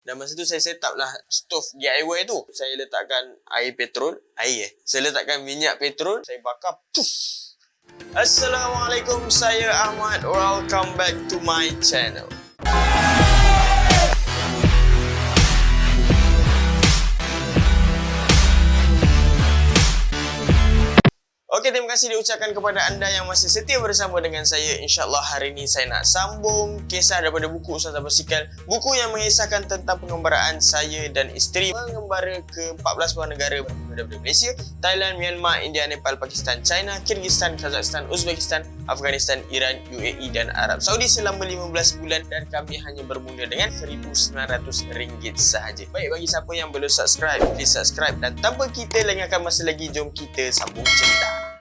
Dan masa tu saya set up lah stove DIY tu. Saya letakkan air petrol. Saya letakkan minyak petrol. Saya bakar. Puff. Assalamualaikum, saya Ahmad. Welcome back to my channel. Okey, terima kasih diucapkan kepada anda yang masih setia bersama dengan saya. InsyaAllah hari ini saya nak sambung kisah daripada buku Ustaz Basikal. Buku yang mengisahkan tentang pengembaraan saya dan isteri mengembara ke 14 buah negara daripada Malaysia, Thailand, Myanmar, India, Nepal, Pakistan, China, Kyrgyzstan, Kazakhstan, Uzbekistan, Afghanistan, Iran, UAE dan Arab Saudi selama 15 bulan dan kami hanya bermula dengan RM1,900 sahaja. Baik, bagi siapa yang belum subscribe, please subscribe dan tanpa kita lengahkan masa lagi, jom kita sambung cerita.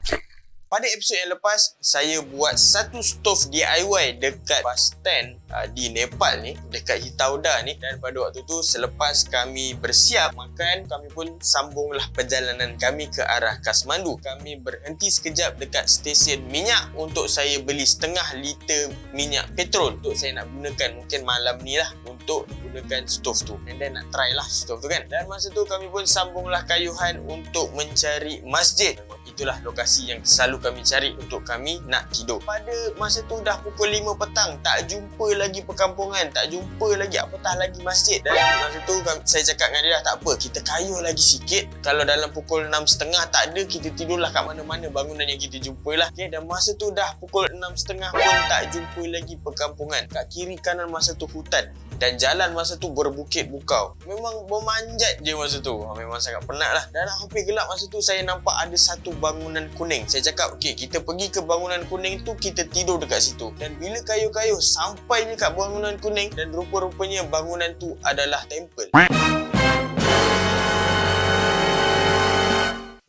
Pada episod yang lepas, saya buat satu stove DIY dekat bus stand di Nepal ni, dekat Hitauda ni. Dan pada waktu tu, selepas kami bersiap makan, kami pun sambunglah perjalanan kami ke arah Kathmandu. Kami berhenti sekejap dekat stesen minyak untuk saya beli setengah liter minyak petrol untuk saya nak gunakan mungkin malam ni lah untuk gunakan stove tu. And then nak try lah stove tu kan. Dan masa tu kami pun sambunglah kayuhan untuk mencari masjid. Itulah lokasi yang selalu kami cari untuk kami nak tidur. Pada masa tu dah pukul 5 petang, tak jumpa lagi perkampungan, tak jumpa lagi apatah lagi masjid. Dan masa tu saya cakap dengan dia dah, tak apa, kita kayuh lagi sikit. Kalau dalam pukul 6.30 tak ada, kita tidurlah kat mana-mana bangunan yang kita jumpa lah. Okay, dan masa tu dah pukul 6.30 pun tak jumpa lagi perkampungan. Kat kiri kanan masa tu hutan. Dan jalan masa tu berbukit bukau. Memang bermanjat je masa tu. Memang sangat penat lah. Dan hampir gelap masa tu, saya nampak ada satu bangunan kuning. Saya cakap, okey, kita pergi ke bangunan kuning tu, kita tidur dekat situ. Dan bila kayuh-kayuh sampai dekat bangunan kuning, dan rupa-rupanya bangunan tu adalah temple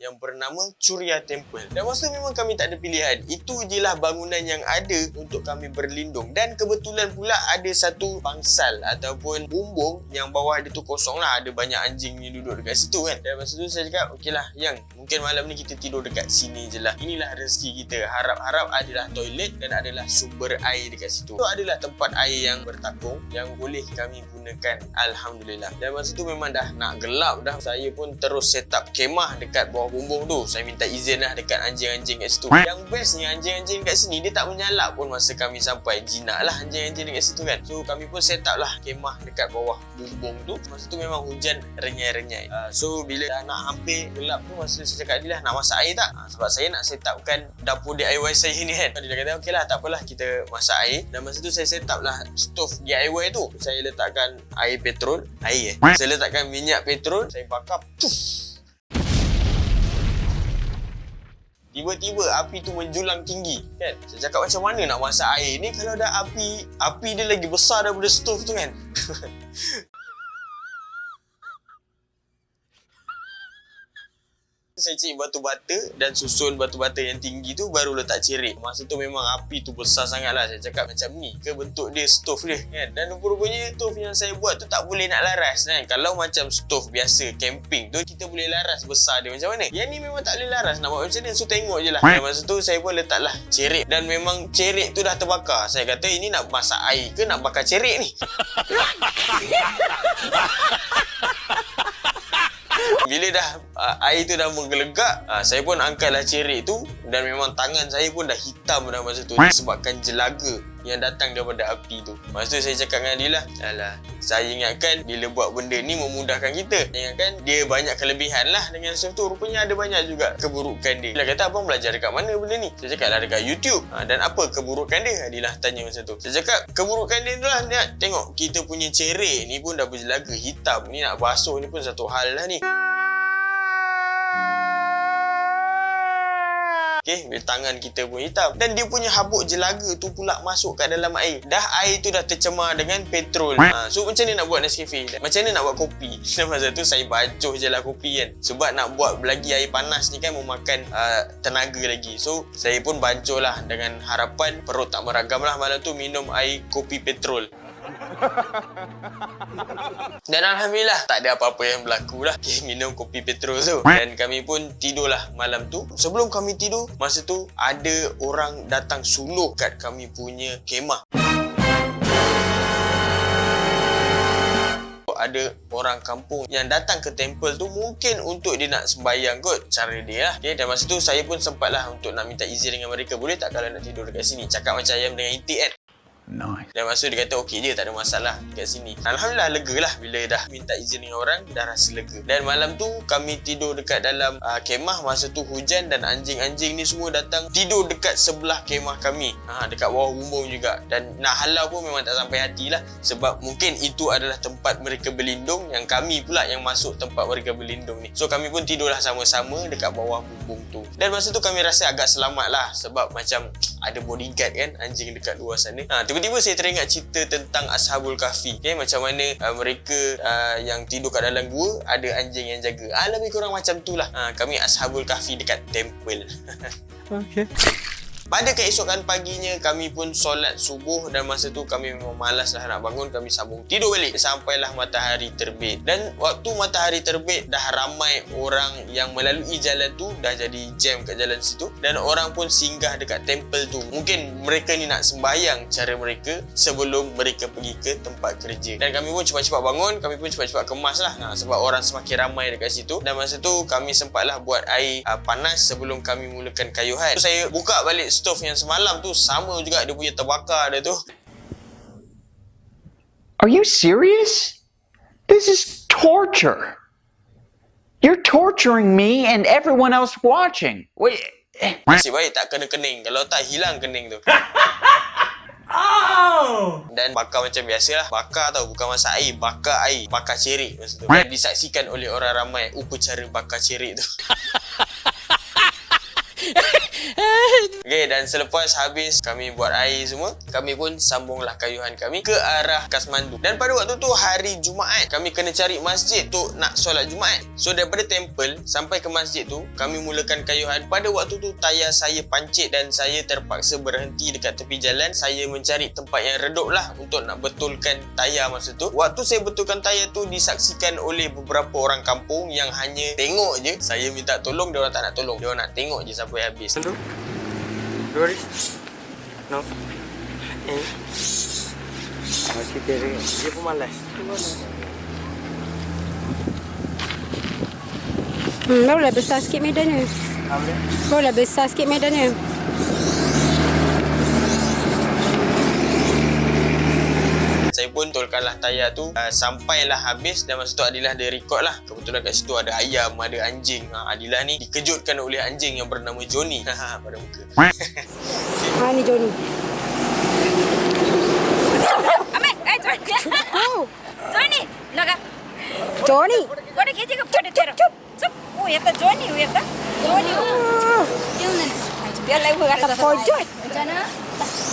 yang bernama Churiya Temple. Dan masa tu memang kami tak ada pilihan. Itu je lah bangunan yang ada untuk kami berlindung. Dan kebetulan pula ada satu bangsal ataupun bumbung yang bawah dia tu kosong lah. Ada banyak anjing ni duduk dekat situ kan. Dan masa tu saya cakap, okey lah yang mungkin malam ni kita tidur dekat sini je lah. Inilah rezeki kita. Harap-harap adalah toilet dan adalah sumber air dekat situ. Itu adalah tempat air yang bertakung yang boleh kami gunakan. Alhamdulillah. Dan masa tu memang dah nak gelap dah. Saya pun terus set up kemah dekat bawah bumbung tu. Saya minta izin lah dekat anjing-anjing kat situ. Yang bestnya anjing-anjing kat sini dia tak menyalak pun masa kami sampai. Jinak lah anjing-anjing dekat situ kan. So kami pun set up lah kemah dekat bawah bumbung tu. Masa tu memang hujan renyai-renyai. So bila dah nak hampir gelap tu, masa saya cakap dia lah, nak masak air tak? Sebab saya nak set upkan dapur DIY saya ni kan. Dia kata okey lah, tak apalah, kita masak air. Dan masa tu saya set up lah stove DIY tu. Saya letakkan air petrol. Saya letakkan minyak petrol. Saya bakar. Puff. Tiba-tiba api tu menjulang tinggi kan. Saya cakap macam mana nak masak air ni kalau dah api dia lagi besar daripada stove tu kan. Saya cari batu bata dan susun batu bata yang tinggi tu baru letak cerik. Masa tu memang api tu besar sangat lah. Saya cakap macam ni ke bentuk dia stove dia kan. Dan rupa-rupanya stove yang saya buat tu tak boleh nak laras kan. Kalau macam stove biasa camping tu kita boleh laras besar dia macam mana. Yang ni memang tak boleh laras. Nak buat macam ni, so tengok je lah. Dan masa tu saya pun letaklah cerik. Dan memang cerik tu dah terbakar. Saya kata ini nak masak air ke nak bakar cerik ni. Bila dah air tu dah menggelegak, saya pun angkatlah cerik tu. Dan memang tangan saya pun dah hitam dah masa tu disebabkan jelaga yang datang daripada api tu. Masa tu saya cakap dengan dia lah, alah, saya ingatkan bila buat benda ni memudahkan kita. Ingatkan dia banyak kelebihan lah dengan stove tu. Rupanya ada banyak juga keburukan dia. Dia kata, abang belajar dekat mana benda ni? Saya cakap lah dekat YouTube. Dan apa keburukan dia? Dia lah tanya masa tu. Saya cakap keburukan dia tu lah, tengok kita punya cerik ni pun dah berjelaga hitam. Ni nak basuh ni pun satu hal lah ni. Okay, tangan kita pun hitam. Dan dia punya habuk jelaga tu pula masuk kat dalam air. Dah air tu dah tercemar dengan petrol. So macam mana nak buat Nescafe? Macam mana nak buat kopi? Dan masa tu saya bacuh je lah kopi kan. Sebab nak buat lagi air panas ni kan memakan tenaga lagi. So saya pun bancuh lah dengan harapan perut tak meragam lah malam tu minum air kopi petrol. Dan Alhamdulillah tak ada apa-apa yang berlaku lah. Minum kopi petrol tu. Dan kami pun tidurlah malam tu. Sebelum kami tidur, masa tu ada orang datang suluh kat kami punya kemah. ada orang kampung yang datang ke temple tu mungkin untuk dia nak sembahyang kot, cara dia lah. Okay, dan masa tu saya pun sempatlah untuk nak minta izin dengan mereka, boleh tak kalau nak tidur dekat sini, cakap macam ayam dengan itik kan. Nice. Dan masa tu dia kata okey je, tak ada masalah dekat sini. Alhamdulillah lega lah bila dah minta izin dengan orang, dah rasa lega. Dan malam tu kami tidur dekat dalam kemah. Masa tu hujan dan anjing-anjing ni semua datang tidur dekat sebelah kemah kami, dekat bawah bumbung juga. Dan nak halau pun memang tak sampai hati lah, sebab mungkin itu adalah tempat mereka berlindung, yang kami pula yang masuk tempat mereka berlindung ni. So kami pun tidurlah sama-sama dekat bawah bumbung tu. Dan masa tu kami rasa agak selamat lah, sebab macam ada bodyguard kan, anjing dekat luar sana. Tiba-tiba saya teringat cerita tentang Ashabul Kahfi. Okay, macam mana mereka yang tidur kat dalam gua ada anjing yang jaga. Lebih kurang macam tu lah. Kami Ashabul Kahfi dekat temple. Okay. Pada keesokan paginya kami pun solat subuh, dan masa tu kami memang malas lah nak bangun, kami sambung tidur balik sampailah matahari terbit. Dan waktu matahari terbit dah ramai orang yang melalui jalan tu, dah jadi jam kat jalan situ, dan orang pun singgah dekat temple tu. Mungkin mereka ni nak sembahyang cara mereka sebelum mereka pergi ke tempat kerja. Dan kami pun cepat-cepat bangun, kami pun cepat-cepat kemas lah, sebab orang semakin ramai dekat situ. Dan masa tu kami sempatlah buat air panas sebelum kami mulakan kayuhan. So, saya buka balik stove yang semalam tu, sama juga dia punya terbakar dia tu. Are you serious? This is torture. You're torturing me and everyone else watching. Wait. Nasib baik tak kena kening. Kalau tak, hilang kening tu. Dan bakar macam biasalah. Bakar tau, bukan masak air, bakar air, bakar cerik masa tu. Dan disaksikan oleh orang ramai upacara bakar cerik tu. Okay, dan selepas habis kami buat air semua, kami pun sambunglah kayuhan kami ke arah Kasmandu. Dan pada waktu tu hari Jumaat, kami kena cari masjid untuk nak solat Jumaat. So daripada temple sampai ke masjid tu, kami mulakan kayuhan. Pada waktu tu tayar saya pancit dan saya terpaksa berhenti dekat tepi jalan. Saya mencari tempat yang redup lah untuk nak betulkan tayar masa tu. Waktu saya betulkan tayar tu, disaksikan oleh beberapa orang kampung yang hanya tengok je. Saya minta tolong, dia orang tak nak tolong. Dia orang nak tengok je sampai habis. Doris, no, masih teri, dia pun malas. Barulah besar sikit medannya. Barulah besar sikit medannya. Saya pun tolkanlah tayar tu sampailah habis. Dan masa tu Adilah dia record lah. Kebetulan kat situ ada ayam, ada anjing. Adilah ni dikejutkan oleh anjing yang bernama Johnny pada muka. Ni Johnny. Amin, Johnny. Johnny, laga. Johnny. Kau dah kerja ke pada terap? Cup. Oh, ya tak Johnny, ya tak? Johnny. Biar lagi kata Pojok. Jana.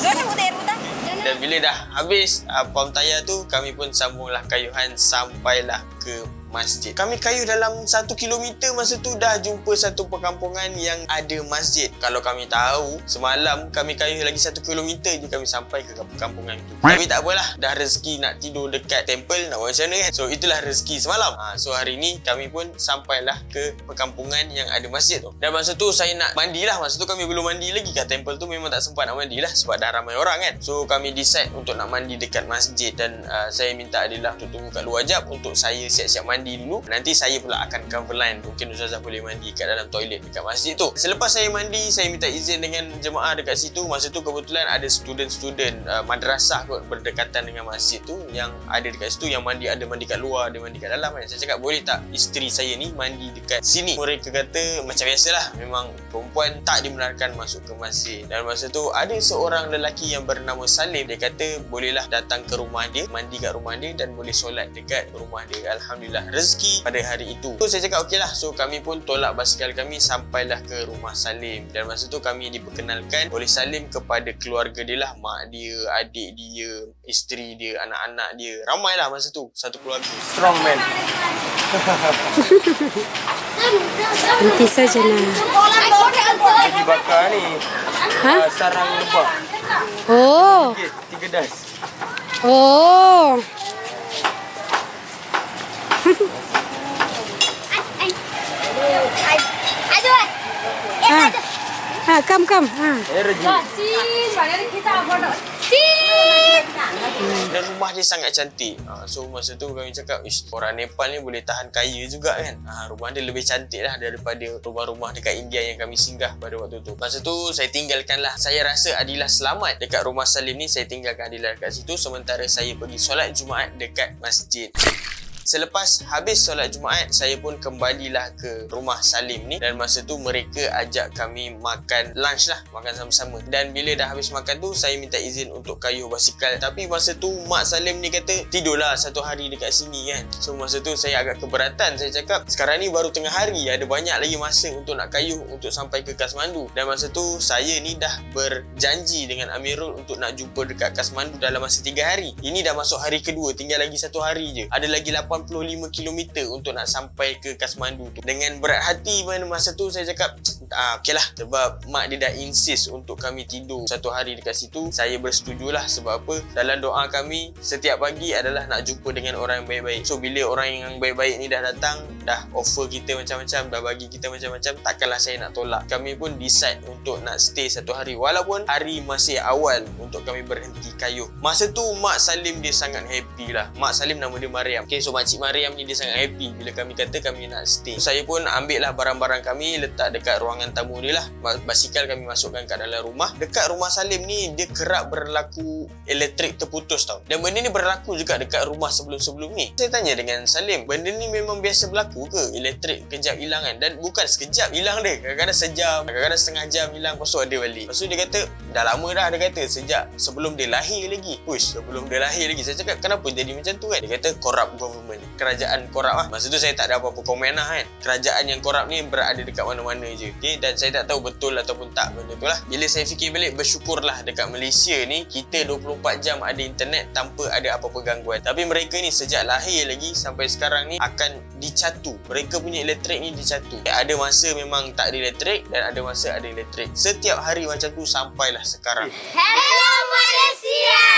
Johnny udah. Dan bila dah habis pom tayar tu, kami pun sambunglah kayuhan sampailah ke masjid. Kami kayuh dalam 1 kilometer, masa tu dah jumpa satu perkampungan yang ada masjid. Kalau kami tahu, semalam kami kayuh lagi 1 kilometer je kami sampai ke perkampungan itu. Tapi tak apalah, dah rezeki nak tidur dekat temple, nak buat macam mana kan. So itulah rezeki semalam. So hari ni kami pun sampailah ke perkampungan yang ada masjid tu. Dan masa tu saya nak mandilah. Masa tu kami belum mandi lagi kat temple tu, memang tak sempat nak mandilah sebab dah ramai orang kan. So kami decide untuk nak mandi dekat masjid. Dan saya minta Adilah untuk tunggu kat luar jap untuk saya siap-siap mandi dulu. Nanti saya pula akan cover line. Mungkin Ustazah boleh mandi kat dalam toilet dekat masjid tu. Selepas saya mandi, saya minta izin dengan jemaah dekat situ. Masa tu kebetulan ada student-student madrasah kot berdekatan dengan masjid tu yang ada dekat situ, yang mandi, ada mandi kat luar, ada mandi kat dalam kan. Saya cakap, boleh tak isteri saya ni mandi dekat sini? Mereka kata macam biasalah, memang perempuan tak dibenarkan masuk ke masjid. Dan masa tu ada seorang lelaki yang bernama Salim. Dia kata bolehlah datang ke rumah dia, mandi kat rumah dia dan boleh solat dekat rumah dia. Alhamdulillah, rezeki pada hari itu. So saya cakap okey lah. So kami pun tolak basikal kami sampailah ke rumah Salim. Dan masa tu kami diperkenalkan oleh Salim kepada keluarga dia lah. Mak dia, adik dia, isteri dia, anak-anak dia. Ramailah masa tu, satu keluarga. Strong man. Nanti saja lah. Lagi bakar ni. Sarang lebah. Oh. 3 das. Oh. Come. Rajin. Cing, banyak kita apa Dan rumah dia sangat cantik. So masa tu kami cakap, orang Nepal ni boleh tahan kaya juga kan. Rumah dia lebih cantik lah daripada rumah-rumah dekat India yang kami singgah pada waktu tu. Masa tu saya tinggalkan lah. Saya rasa Adilah selamat dekat rumah Salim ni. Saya tinggalkan Adilah dekat situ sementara saya pergi solat Jumaat dekat masjid. Selepas habis solat Jumaat, saya pun kembalilah ke rumah Salim ni. Dan masa tu mereka ajak kami makan lunch lah, makan sama-sama. Dan bila dah habis makan tu, saya minta izin untuk kayuh basikal. Tapi masa tu mak Salim ni kata, tidurlah satu hari dekat sini kan. So masa tu saya agak keberatan. Saya cakap, sekarang ni baru tengah hari, ada banyak lagi masa untuk nak kayuh untuk sampai ke Kathmandu. Dan masa tu saya ni dah berjanji dengan Amirul untuk nak jumpa dekat Kathmandu dalam masa 3 hari. Ini dah masuk hari kedua, tinggal lagi 1 hari je. Ada lagi 85 km untuk nak sampai ke Kathmandu tu. Dengan berat hati masa tu saya cakap, okey lah, sebab mak dia dah insist untuk kami tidur 1 hari dekat situ. Saya bersetujulah sebab apa? Dalam doa kami setiap pagi adalah nak jumpa dengan orang yang baik-baik. So bila orang yang baik-baik ni dah datang, dah offer kita macam-macam, dah bagi kita macam-macam, takkanlah saya nak tolak. Kami pun decide untuk nak stay 1 hari walaupun hari masih awal untuk kami berhenti kayuh. Masa tu mak Salim dia sangat happy lah. Mak Salim nama dia Mariam. Okay, so makcik Mariam ni dia sangat happy bila kami kata kami nak stay. So, saya pun ambil lah barang-barang kami, letak dekat ruangan tamu dia lah. Basikal kami masukkan kat dalam rumah. Dekat rumah Salim ni dia kerap berlaku elektrik terputus tau. Dan benda ni berlaku juga dekat rumah sebelum-sebelum ni. Saya tanya dengan Salim, benda ni memang biasa berlaku ke? Elektrik kejap hilang kan? Dan bukan sekejap hilang dia. Kadang-kadang sejam, kadang-kadang setengah jam hilang, lepas tu ada balik. Lepas tu dia kata, dah lama dah dia kata, sejak sebelum dia lahir lagi. Sebelum dia lahir lagi. Saya cakap, kenapa jadi macam tu kan? Dia kata, corrupt government. Kerajaan korup lah. Masa tu saya tak ada apa-apa komen lah kan. Kerajaan yang korup ni berada dekat mana-mana je. Okay? Dan saya tak tahu betul ataupun tak benda tu lah. Bila saya fikir balik, bersyukurlah dekat Malaysia ni kita 24 jam ada internet tanpa ada apa-apa gangguan. Tapi mereka ni sejak lahir lagi sampai sekarang ni akan dicatu. Mereka punya elektrik ni dicatu. Ada masa memang tak ada elektrik dan ada masa ada elektrik. Setiap hari macam tu sampailah sekarang. Hello Malaysia.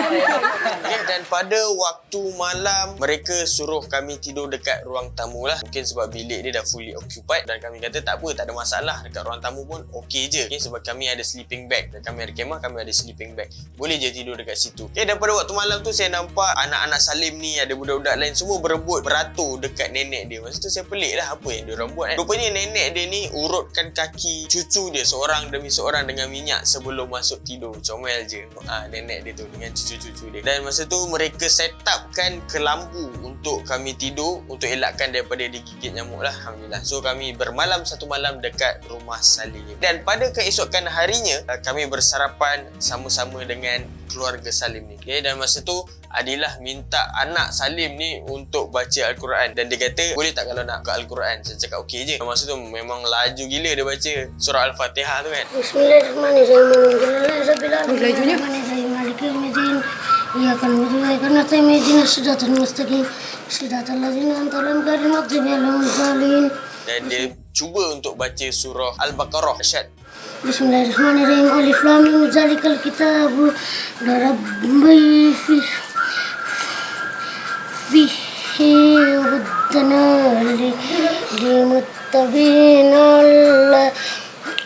Okay, dan pada waktu malam mereka suruh kami tidur dekat ruang tamu lah. Mungkin sebab bilik dia dah fully occupied dan kami kata tak apa, tak ada masalah, dekat ruang tamu pun okey je. Okay, sebab kami ada sleeping bag dan kami ada kemah, kami ada sleeping bag. Boleh je tidur dekat situ. Okay, dan pada waktu malam tu saya nampak anak-anak Salim ni, ada budak-budak lain semua berebut beratur dekat nenek dia. Masa tu saya pelik lah apa yang diorang buat kan. Rupanya nenek dia ni urutkan kaki cucu dia seorang demi seorang dengan minyak sebelum masuk tidur. Comel je nenek dia tu dengan cucu-cucu dia. Dan masa tu mereka set upkan kelambu untuk kami tidur, untuk elakkan daripada digigit nyamuk lah. Alhamdulillah. So kami bermalam 1 malam dekat rumah Salim. Dan pada keesokan harinya kami bersarapan sama-sama dengan keluarga Salim ni. Okay, dan masa tu Adilah minta anak Salim ni untuk baca Al-Quran. Dan dia kata, boleh tak kalau nak buka Al-Quran? Saya cakap okey je. Masa tu memang laju gila dia baca surah Al-Fatihah tu kan. Bismillahirrahmanirrahim. Iya kan wujudnya karena temedina sudah termustaqim sudah terlazina antalam karim maghdubi alaihim. Dan dia cuba untuk baca surah Al-Baqarah. Asyad. Bismillahirrahmanirrahim. Alif lam mim zalikal kitabu la rabbi fihi hudan limuttaqina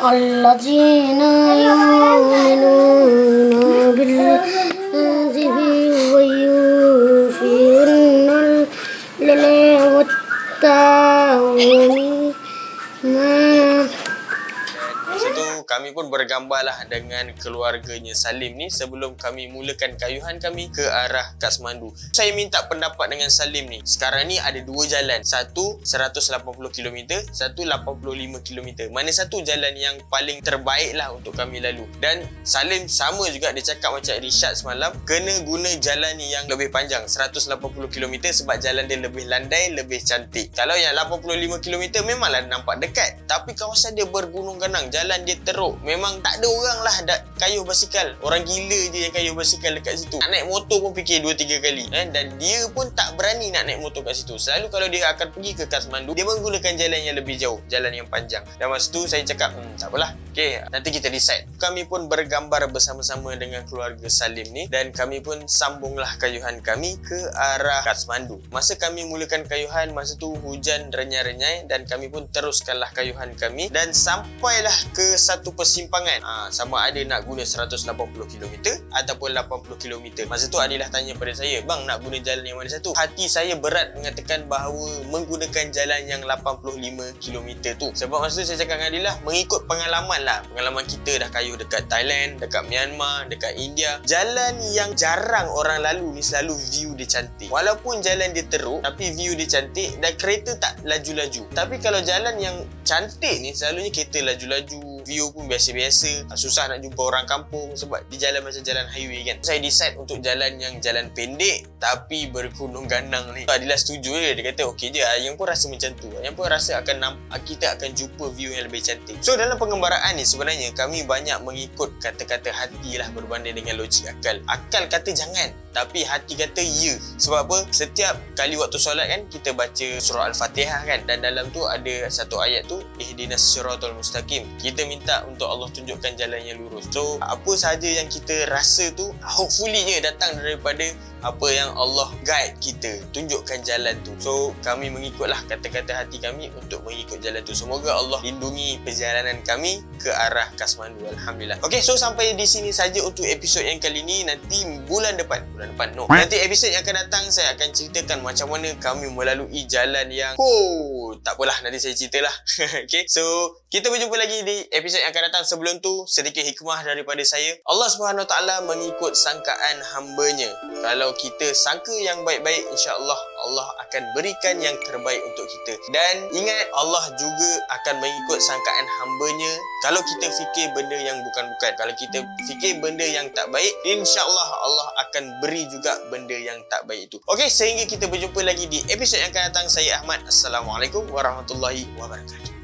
alladzina yu'minuna billahi wa yufiruna kami pun bergambarlah dengan keluarganya Salim ni sebelum kami mulakan kayuhan kami ke arah Kathmandu. Saya minta pendapat dengan Salim ni. Sekarang ni ada 2 jalan. Satu 180 km, satu 85 km. Mana satu jalan yang paling terbaik lah untuk kami lalu. Dan Salim sama juga, dia cakap macam Rishad semalam, kena guna jalan yang lebih panjang 180 km sebab jalan dia lebih landai, lebih cantik. Kalau yang 85 km memanglah nampak dekat, tapi kawasan dia bergunung ganang, jalan dia teruk. Memang tak ada orang lah kayuh basikal. Orang gila je yang kayuh basikal dekat situ. Nak naik motor pun fikir 2-3 kali. Dan dia pun tak berani nak naik motor kat situ. Selalu kalau dia akan pergi ke Kathmandu, dia menggunakan jalan yang lebih jauh, jalan yang panjang. Dan masa tu saya cakap, tak apalah. Okay, nanti kita decide. Kami pun bergambar bersama-sama dengan keluarga Salim ni. Dan kami pun sambunglah kayuhan kami ke arah Kathmandu. Masa kami mulakan kayuhan, masa tu hujan renyai-renyai. Dan kami pun teruskanlah kayuhan kami. Dan sampailah ke satu persimpangan. Sama ada nak guna 180km ataupun 80km. Masa tu Adilah tanya pada saya, bang nak guna jalan yang mana satu? Hati saya berat mengatakan bahawa menggunakan jalan yang 85km tu. Sebab masa tu saya cakap dengan Adilah, mengikut pengalaman lah. Pengalaman kita dah kayuh dekat Thailand, dekat Myanmar, dekat India. Jalan yang jarang orang lalu ni selalu view dia cantik. Walaupun jalan dia teruk, tapi view dia cantik dan kereta tak laju-laju. Tapi kalau jalan yang cantik ni, selalunya kereta laju-laju, view pun biasa-biasa, susah nak jumpa orang kampung sebab di jalan macam jalan highway kan. Saya decide untuk jalan yang jalan pendek tapi bergunung ganang ni. Adilah setuju je, dia kata okey je, yang pun rasa macam tu. Yang pun rasa kita akan jumpa view yang lebih cantik. So dalam pengembaraan ni sebenarnya kami banyak mengikut kata-kata hati lah berbanding dengan logik akal. Akal kata jangan, tapi hati kata ya. Sebab apa? Setiap kali waktu solat kan kita baca surah Al-Fatihah kan, dan dalam tu ada satu ayat tu, ihdinas siratal mustaqim. Kita minta untuk Allah tunjukkan jalan yang lurus. So apa sahaja yang kita rasa tu hopefully je datang daripada apa yang Allah guide kita, tunjukkan jalan tu. So kami mengikutlah kata-kata hati kami untuk mengikut jalan tu. Semoga Allah lindungi perjalanan kami ke arah Kasmandu. Alhamdulillah. Okey, so sampai di sini saja untuk episod yang kali ni. Nanti nanti episod yang akan datang saya akan ceritakan macam mana kami melalui jalan yang tak apalah, nanti saya ceritalah. Okey, so kita berjumpa lagi di episod yang akan datang. Sebelum tu, sedikit hikmah daripada saya. Allah Subhanahu Wa Taala mengikut sangkaan hamba-Nya. Kalau kita sangka yang baik-baik, insya-Allah Allah akan berikan yang terbaik untuk kita. Dan ingat, Allah juga akan mengikut sangkaan hamba-Nya. Kalau kita fikir benda yang bukan-bukan, kalau kita fikir benda yang tak baik, insya-Allah Allah akan beri juga benda yang tak baik itu. Okey, sehingga kita berjumpa lagi di episod yang akan datang. Saya Ahmad. Assalamualaikum warahmatullahi wabarakatuh.